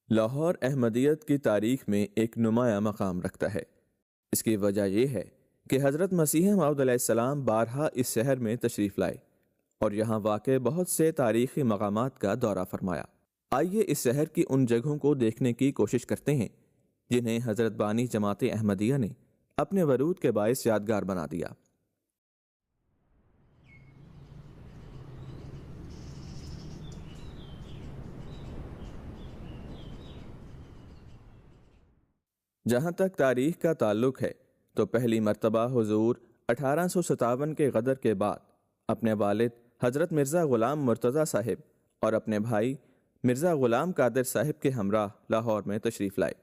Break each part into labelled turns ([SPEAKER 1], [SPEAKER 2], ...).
[SPEAKER 1] لاہور احمدیت کی تاریخ میں ایک نمایاں مقام رکھتا ہے۔ اس کی وجہ یہ ہے کہ حضرت مسیح موعود علیہ السلام بارہا اس شہر میں تشریف لائے اور یہاں واقع بہت سے تاریخی مقامات کا دورہ فرمایا۔ آئیے اس شہر کی ان جگہوں کو دیکھنے کی کوشش کرتے ہیں جنہیں حضرت بانی جماعت احمدیہ نے اپنے ورود کے باعث یادگار بنا دیا۔ جہاں تک تاریخ کا تعلق ہے تو پہلی مرتبہ حضور 1857 کے غدر کے بعد اپنے والد حضرت مرزا غلام مرتضیٰ صاحب اور اپنے بھائی مرزا غلام قادر صاحب کے ہمراہ لاہور میں تشریف لائے۔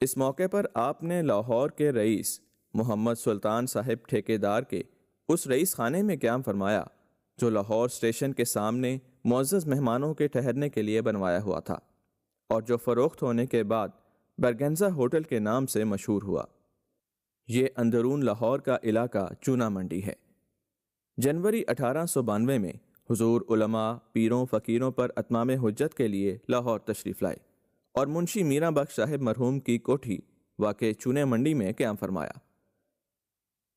[SPEAKER 1] اس موقع پر آپ نے لاہور کے رئیس محمد سلطان صاحب ٹھیکیدار کے اس رئیس خانے میں قیام فرمایا جو لاہور اسٹیشن کے سامنے معزز مہمانوں کے ٹھہرنے کے لیے بنوایا ہوا تھا اور جو فروخت ہونے کے بعد برگنزا ہوٹل کے نام سے مشہور ہوا۔ یہ اندرون لاہور کا علاقہ چونا منڈی ہے۔ جنوری 1892 میں حضور علماء، پیروں، فقیروں پر اتمام حجت کے لیے لاہور تشریف لائے اور منشی میرا بخش صاحب مرحوم کی کوٹھی واقع چونے منڈی میں قیام فرمایا۔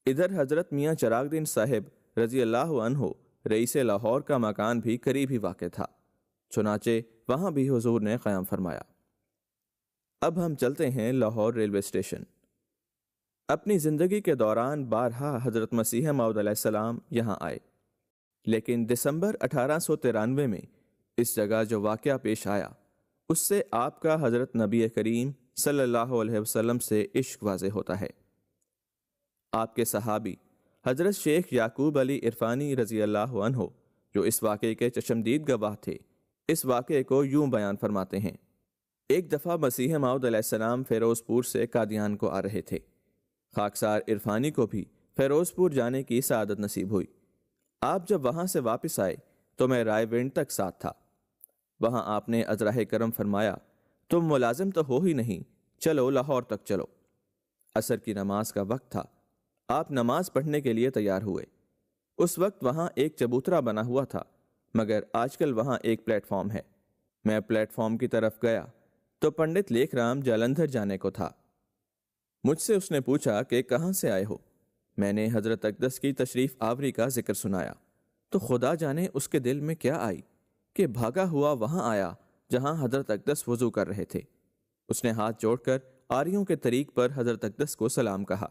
[SPEAKER 1] ادھر حضرت میاں چراغ دین صاحب رضی اللہ عنہ رئیس لاہور کا مکان بھی قریب ہی واقع تھا، چنانچہ وہاں بھی حضور نے قیام فرمایا۔ اب ہم چلتے ہیں لاہور ریلوے اسٹیشن۔ اپنی زندگی کے دوران بارہا حضرت مسیح موعود علیہ السلام یہاں آئے، لیکن دسمبر 1893 میں اس جگہ جو واقعہ پیش آیا اس سے آپ کا حضرت نبی کریم صلی اللہ علیہ وسلم سے عشق واضح ہوتا ہے۔ آپ کے صحابی حضرت شیخ یعقوب علی عرفانی رضی اللہ عنہ جو اس واقعے کے چشمدید گواہ تھے، اس واقعے کو یوں بیان فرماتے ہیں۔ ایک دفعہ مسیح موعود علیہ السلام فیروز پور سے قادیان کو آ رہے تھے۔ خاکسار عرفانی کو بھی فیروز پور جانے کی سعادت نصیب ہوئی۔ آپ جب وہاں سے واپس آئے تو میں رائے ونڈ تک ساتھ تھا۔ وہاں آپ نے عذرائے کرم فرمایا، تم ملازم تو ہو ہی نہیں، چلو لاہور تک چلو۔ عصر کی نماز کا وقت تھا، آپ نماز پڑھنے کے لیے تیار ہوئے۔ اس وقت وہاں ایک چبوترا بنا ہوا تھا، مگر آج کل وہاں ایک پلیٹ فارم ہے۔ میں پلیٹ فارم کی طرف گیا تو پنڈت لیکھ رام جالندھر جانے کو تھا۔ مجھ سے اس نے پوچھا کہ کہاں سے آئے ہو؟ میں نے حضرت اقدس کی تشریف آوری کا ذکر سنایا تو خدا جانے اس کے دل میں کیا آئی کہ بھاگا ہوا وہاں آیا جہاں حضرت اقدس وضو کر رہے تھے۔ اس نے ہاتھ جوڑ کر آریوں کے طریق پر حضرت اقدس کو سلام کہا،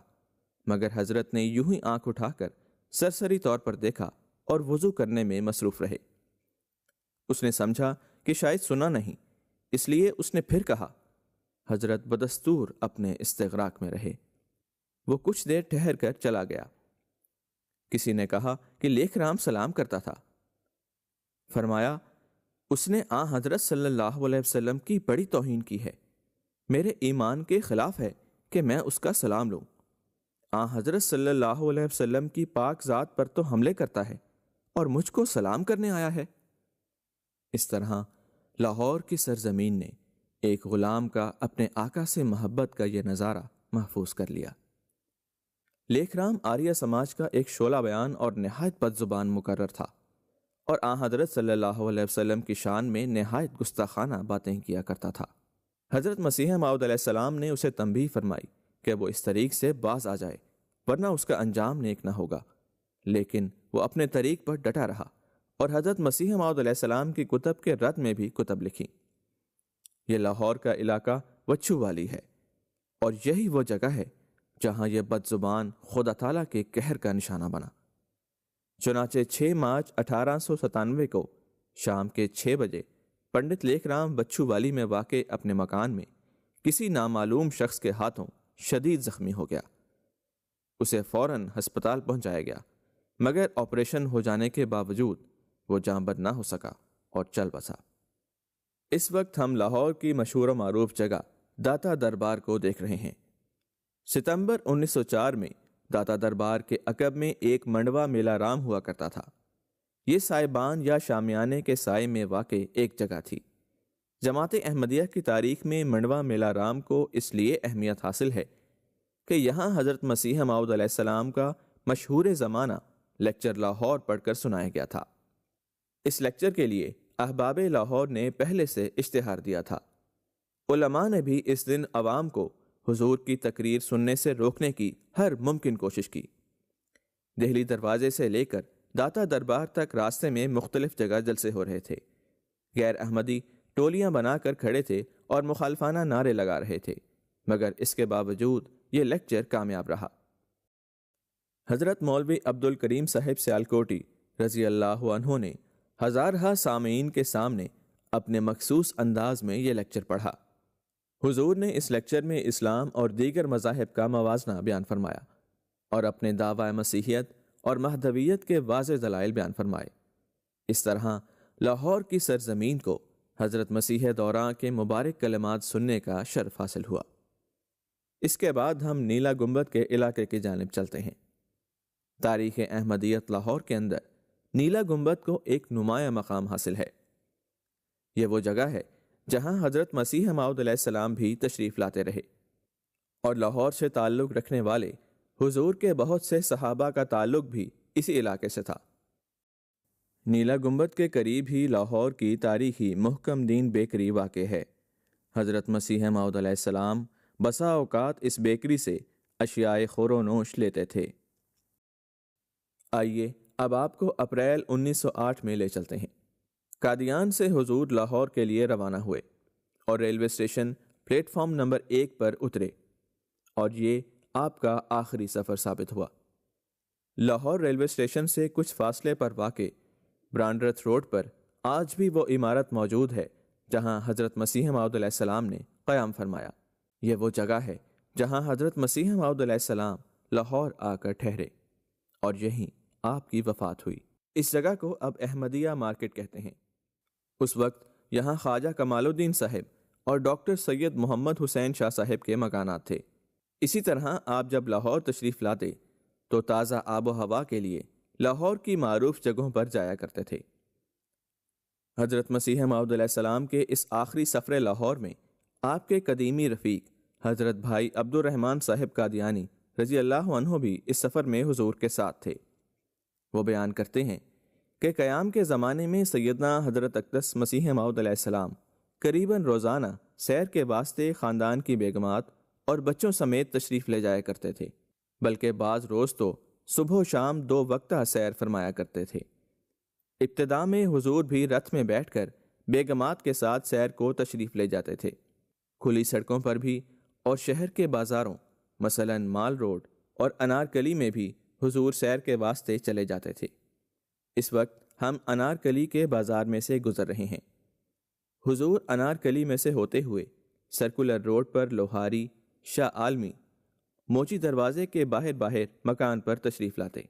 [SPEAKER 1] مگر حضرت نے یوں ہی آنکھ اٹھا کر سرسری طور پر دیکھا اور وضو کرنے میں مصروف رہے۔ اس نے سمجھا کہ شاید سنا نہیں، اس لیے اس نے پھر کہا۔ حضرت بدستور اپنے استغراق میں رہے۔ وہ کچھ دیر ٹھہر کر چلا گیا۔ کسی نے کہا کہ لیکھ رام سلام کرتا تھا۔ فرمایا، اس نے حضرت صلی اللہ علیہ وسلم کی بڑی توہین کی ہے، میرے ایمان کے خلاف ہے کہ میں اس کا سلام لوں۔ حضرت صلی اللہ علیہ وسلم کی پاک ذات پر تو حملے کرتا ہے اور مجھ کو سلام کرنے آیا ہے۔ اس طرح لاہور کی سرزمین نے ایک غلام کا اپنے آقا سے محبت کا یہ نظارہ محفوظ کر لیا۔ لیکھ رام آریہ سماج کا ایک شعلہ بیان اور نہایت بد زبان مقرر تھا اور حضرت صلی اللہ علیہ وسلم کی شان میں نہایت گستاخانہ باتیں کیا کرتا تھا۔ حضرت مسیح موعود علیہ السلام نے اسے تنبیہ فرمائی کہ وہ اس طریق سے باز آ جائے ورنہ اس کا انجام نیک نہ ہوگا، لیکن وہ اپنے طریق پر ڈٹا رہا اور حضرت مسیح موعود علیہ السلام کی کتب کے رد میں بھی کتب لکھی۔ یہ لاہور کا علاقہ وچھو والی ہے اور یہی وہ جگہ ہے جہاں یہ بد زبان خدا تعالیٰ کے قہر کا نشانہ بنا۔ چنانچہ 6 مارچ 1897 کو شام کے 6 بجے پنڈت لیکھ رام وچھو والی میں واقع اپنے مکان میں کسی نامعلوم شخص کے ہاتھوں شدید زخمی ہو گیا۔ اسے فوراً ہسپتال پہنچایا گیا، مگر آپریشن ہو جانے کے باوجود وہ جاں بد نہ ہو سکا اور چل بسا۔ اس وقت ہم لاہور کی مشہور و معروف جگہ داتا دربار کو دیکھ رہے ہیں۔ ستمبر 1904 میں داتا دربار کے عقب میں ایک منڈوا میلہ رام ہوا کرتا تھا۔ یہ سائبان یا شامیانے کے سائے میں واقع ایک جگہ تھی۔ جماعت احمدیہ کی تاریخ میں منڈوا میلہ رام کو اس لیے اہمیت حاصل ہے کہ یہاں حضرت مسیح موعود علیہ السلام کا مشہور زمانہ لیکچر لاہور پڑھ کر سنایا گیا تھا۔ اس لیکچر کے لیے احباب لاہور نے پہلے سے اشتہار دیا تھا۔ علماء نے بھی اس دن عوام کو حضور کی تقریر سننے سے روکنے کی ہر ممکن کوشش کی۔ دہلی دروازے سے لے کر داتا دربار تک راستے میں مختلف جگہ جلسے ہو رہے تھے۔ غیر احمدی ٹولیاں بنا کر کھڑے تھے اور مخالفانہ نعرے لگا رہے تھے، مگر اس کے باوجود یہ لیکچر کامیاب رہا۔ حضرت مولوی عبد الکریم صاحب سیالکوٹی رضی اللہ عنہ نے ہزارہا سامعین کے سامنے اپنے مخصوص انداز میں یہ لیکچر پڑھا۔ حضور نے اس لیکچر میں اسلام اور دیگر مذاہب کا موازنہ بیان فرمایا اور اپنے دعوی مسیحیت اور مہدویت کے واضح دلائل بیان فرمائے۔ اس طرح لاہور کی سرزمین کو حضرت مسیح دوراں کے مبارک کلمات سننے کا شرف حاصل ہوا۔ اس کے بعد ہم نیلا گنبد کے علاقے کی جانب چلتے ہیں۔ تاریخ احمدیت لاہور کے اندر نیلا گنبد کو ایک نمایاں مقام حاصل ہے۔ یہ وہ جگہ ہے جہاں حضرت مسیح موعود علیہ السلام بھی تشریف لاتے رہے، اور لاہور سے تعلق رکھنے والے حضور کے بہت سے صحابہ کا تعلق بھی اسی علاقے سے تھا۔ نیلا گنبد کے قریب ہی لاہور کی تاریخی محکم دین بیکری واقع ہے۔ حضرت مسیح موعود علیہ السلام بسا اوقات اس بیکری سے اشیاء خور و نوش لیتے تھے۔ آئیے اب آپ کو اپریل 1908 میں لے چلتے ہیں۔ قادیان سے حضور لاہور کے لیے روانہ ہوئے اور railway station plate form number 1 پر اترے، اور یہ آپ کا آخری سفر ثابت ہوا۔ لاہور ریلوے اسٹیشن سے کچھ فاصلے پر واقع برانڈرتھ روڈ پر آج بھی وہ عمارت موجود ہے جہاں حضرت مسیح موعود علیہ السلام نے قیام فرمایا۔ یہ وہ جگہ ہے جہاں حضرت مسیح موعود علیہ السلام لاہور آ کر ٹھہرے اور یہیں آپ کی وفات ہوئی۔ اس جگہ کو اب احمدیہ مارکیٹ کہتے ہیں۔ اس وقت یہاں خواجہ کمال الدین صاحب اور ڈاکٹر سید محمد حسین شاہ صاحب کے مکانات تھے۔ اسی طرح آپ جب لاہور تشریف لاتے تو تازہ آب و ہوا کے لیے لاہور کی معروف جگہوں پر جایا کرتے تھے۔ حضرت مسیح موعود علیہ السلام کے اس آخری سفر لاہور میں آپ کے قدیمی رفیق حضرت بھائی عبد الرحمن صاحب قادیانی رضی اللہ عنہ بھی اس سفر میں حضور کے ساتھ تھے۔ وہ بیان کرتے ہیں کہ قیام کے زمانے میں سیدنا حضرت اقدس مسیح موعود علیہ السلام قریباً روزانہ سیر کے واسطے خاندان کی بیگمات اور بچوں سمیت تشریف لے جایا کرتے تھے، بلکہ بعض روز تو صبح و شام 2 وقتہ سیر فرمایا کرتے تھے۔ ابتدا میں حضور بھی رتھ میں بیٹھ کر بیگمات کے ساتھ سیر کو تشریف لے جاتے تھے۔ کھلی سڑکوں پر بھی اور شہر کے بازاروں مثلاً مال روڈ اور انارکلی میں بھی حضور سیر کے واسطے چلے جاتے تھے۔ اس وقت ہم انارکلی کے بازار میں سے گزر رہے ہیں۔ حضور انارکلی میں سے ہوتے ہوئے سرکولر روڈ پر لوہاری، شاہ عالمی، موچی دروازے کے باہر مکان پر تشریف لاتے۔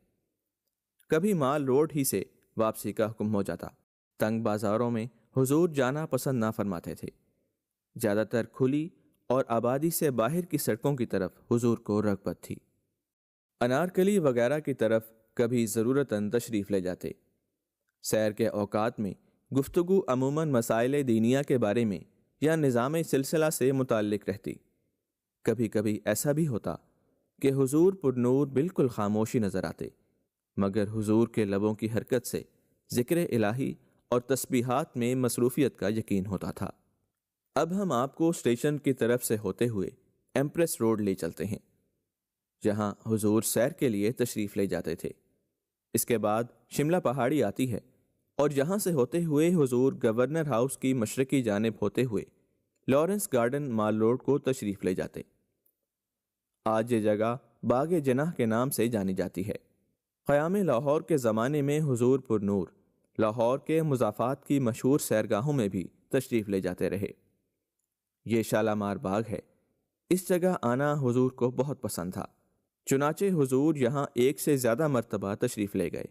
[SPEAKER 1] کبھی مال روڈ ہی سے واپسی کا حکم ہو جاتا۔ تنگ بازاروں میں حضور جانا پسند نہ فرماتے تھے۔ زیادہ تر کھلی اور آبادی سے باہر کی سڑکوں کی طرف حضور کو رغبت تھی۔ انارکلی وغیرہ کی طرف کبھی ضرورتاً تشریف لے جاتے۔ سیر کے اوقات میں گفتگو عموماً مسائل دینیہ کے بارے میں یا نظام سلسلہ سے متعلق رہتی۔ کبھی کبھی ایسا بھی ہوتا کہ حضور پر نور بالکل خاموشی نظر آتے، مگر حضور کے لبوں کی حرکت سے ذکر الہی اور تسبیحات میں مصروفیت کا یقین ہوتا تھا۔ اب ہم آپ کو اسٹیشن کی طرف سے ہوتے ہوئے ایمپریس روڈ لے چلتے ہیں، جہاں حضور سیر کے لیے تشریف لے جاتے تھے۔ اس کے بعد شملہ پہاڑی آتی ہے اور یہاں سے ہوتے ہوئے حضور گورنر ہاؤس کی مشرقی جانب ہوتے ہوئے لارنس گارڈن مال روڈ کو تشریف لے جاتے۔ آج یہ جگہ باغ جناح کے نام سے جانی جاتی ہے۔ قیام لاہور کے زمانے میں حضور پر نور لاہور کے مضافات کی مشہور سیرگاہوں میں بھی تشریف لے جاتے رہے۔ یہ شالامار باغ ہے۔ اس جگہ آنا حضور کو بہت پسند تھا، چنانچہ حضور یہاں 1 سے زیادہ مرتبہ تشریف لے گئے۔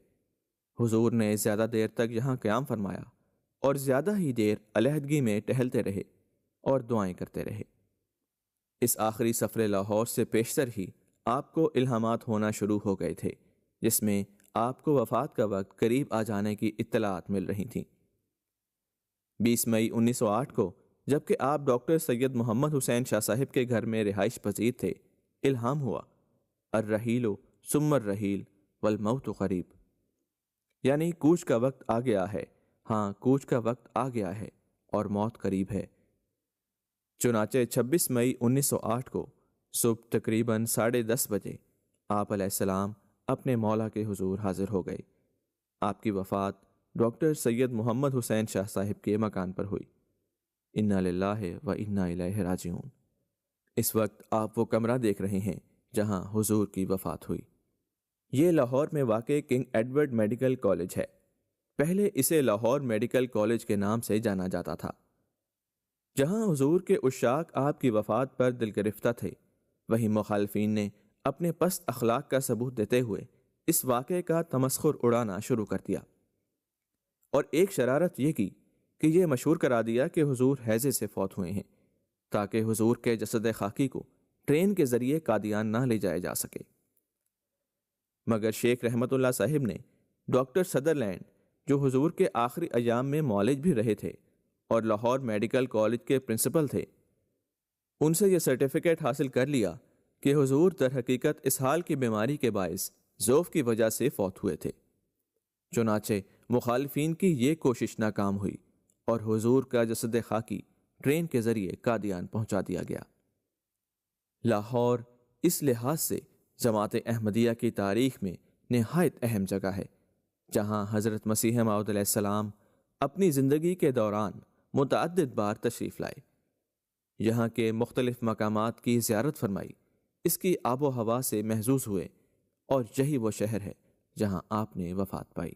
[SPEAKER 1] حضور نے زیادہ دیر تک یہاں قیام فرمایا اور زیادہ ہی دیر علیحدگی میں ٹہلتے رہے اور دعائیں کرتے رہے۔ اس آخری سفر لاہور سے پیشتر ہی آپ کو الہامات ہونا شروع ہو گئے تھے، جس میں آپ کو وفات کا وقت قریب آ جانے کی اطلاعات مل رہی تھیں۔ 20 مئی 1908 کو جبکہ آپ ڈاکٹر سید محمد حسین شاہ صاحب کے گھر میں رہائش پذیر تھے، الہام ہوا الرحیل ثم الرحیل والموت قریب، یعنی کوچ کا وقت آ گیا ہے، ہاں کوچ کا وقت آ گیا ہے اور موت قریب ہے۔ چنانچہ 26 مئی 1908 کو صبح تقریباً 10:30 بجے آپ علیہ السلام اپنے مولا کے حضور حاضر ہو گئے۔ آپ کی وفات ڈاکٹر سید محمد حسین شاہ صاحب کے مکان پر ہوئی۔ انا للہ و انا الیہ راجعون۔ اس وقت آپ وہ کمرہ دیکھ رہے ہیں جہاں حضور کی وفات ہوئی۔ یہ لاہور میں واقع کنگ ایڈورڈ میڈیکل کالج ہے۔ پہلے اسے لاہور میڈیکل کالج کے نام سے جانا جاتا تھا۔ جہاں حضور کے عشاق آپ کی وفات پر دل گرفتہ تھے، وہیں مخالفین نے اپنے پست اخلاق کا ثبوت دیتے ہوئے اس واقعے کا تمسخر اڑانا شروع کر دیا، اور ایک شرارت یہ کی کہ یہ مشہور کرا دیا کہ حضور ہیضے سے فوت ہوئے ہیں، تاکہ حضور کے جسد خاکی کو ٹرین کے ذریعے قادیان نہ لے جایا جا سکے۔ مگر شیخ رحمت اللہ صاحب نے ڈاکٹر سدرلینڈ، جو حضور کے آخری ایام میں معالج بھی رہے تھے اور لاہور میڈیکل کالج کے پرنسپل تھے، ان سے یہ سرٹیفکیٹ حاصل کر لیا کہ حضور در حقیقت اسہال کی بیماری کے باعث ذوف کی وجہ سے فوت ہوئے تھے۔ چنانچہ مخالفین کی یہ کوشش ناکام ہوئی اور حضور کا جسد خاکی ٹرین کے ذریعے قادیان پہنچا دیا گیا۔ لاہور اس لحاظ سے جماعت احمدیہ کی تاریخ میں نہایت اہم جگہ ہے، جہاں حضرت مسیح موعود علیہ السلام اپنی زندگی کے دوران متعدد بار تشریف لائے، یہاں کے مختلف مقامات کی زیارت فرمائی، اس کی آب و ہوا سے محظوظ ہوئے، اور یہی وہ شہر ہے جہاں آپ نے وفات پائی۔